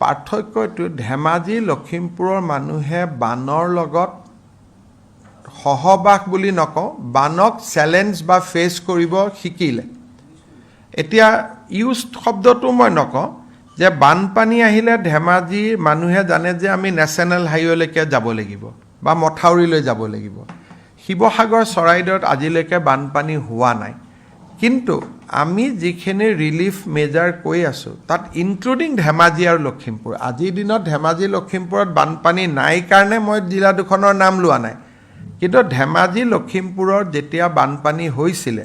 পাৰ্থক্যটো ধেমাজি লখিমপুৰৰ মানুহে বানৰ লগত সহবাস বুলি নকওঁ, বানক চ্যালেঞ্জ বা ফেচ কৰিব শিকিলে। এতিয়া ইউজ শব্দটো মই নকওঁ যে বানপানী আহিলে ধেমাজিৰ মানুহে জানে যে আমি নেশ্যনেল হাইৱেলৈকে যাব লাগিব বা মথাউৰিলৈ যাব লাগিব। শিৱসাগৰ চৰাইদেউত আজিলৈকে বানপানী হোৱা নাই, কিন্তু আমি যিখিনি ৰিলিফ মেজাৰ কৈ আছোঁ তাত ইনক্লুডিং ধেমাজি আৰু লখিমপুৰ। আজিৰ দিনত ধেমাজি লখিমপুৰত বানপানী নাই কাৰণে মই জিলা দুখনৰ নাম লোৱা নাই, কিন্তু ধেমাজি লখিমপুৰৰ যেতিয়া বানপানী হৈছিলে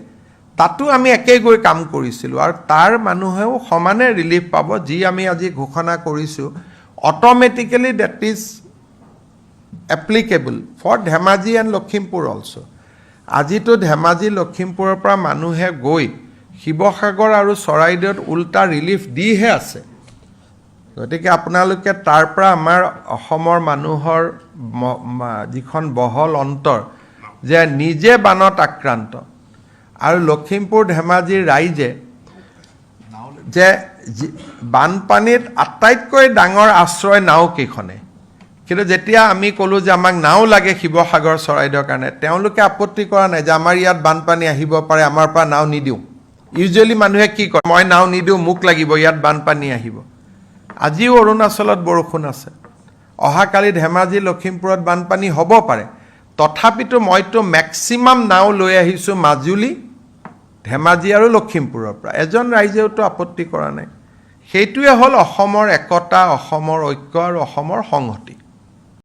তাতো আমি একে গৈ কাম কৰিছিলোঁ আৰু তাৰ মানুহেও সমানে ৰিলিফ পাব। যি আমি আজি ঘোষণা কৰিছোঁ automatically date is applicable for Dhemaji and Lakhimpur also'. আজিতো ধেমাজি লখিমপুৰৰ পৰা মানুহে গৈ শিৱসাগৰ আৰু চৰাইদেউত উল্টা ৰিলিফ দিহে আছে। গতিকে আপোনালোকে তাৰ পৰা আমাৰ অসমৰ মানুহৰ যিখন বহল অন্তৰ যে নিজে বানত আক্ৰান্ত আৰু লখিমপুৰ ধেমাজিৰ ৰাইজে যে বানপানীত আটাইতকৈ ডাঙৰ আশ্ৰয় নাওকেইখনে, কিন্তু যেতিয়া আমি ক'লোঁ যে আমাক নাও লাগে শিৱসাগৰ চৰাইদেউৰ কাৰণে, তেওঁলোকে আপত্তি কৰা নাই যে আমাৰ ইয়াত বানপানী আহিব পাৰে, আমাৰ পৰা নাও নিদিওঁ। ইউজুৱেলি মানুহে কি কয়, মই নাও নিদিওঁ, মোক লাগিব, ইয়াত বানপানী আহিব। আজিও অৰুণাচলত বৰষুণ আছে, অহাকালি ধেমাজি লখিমপুৰত বানপানী হ'ব পাৰে, তথাপিতো মইতো মেক্সিমাম নাও লৈ আহিছোঁ মাজুলী, ধেমাজি আৰু লখিমপুৰৰ পৰা। এজন ৰাইজেওতো আপত্তি কৰা নাই। সেইটোৱে হ'ল অসমৰ একতা, অসমৰ ঐক্য আৰু অসমৰ সংহতি।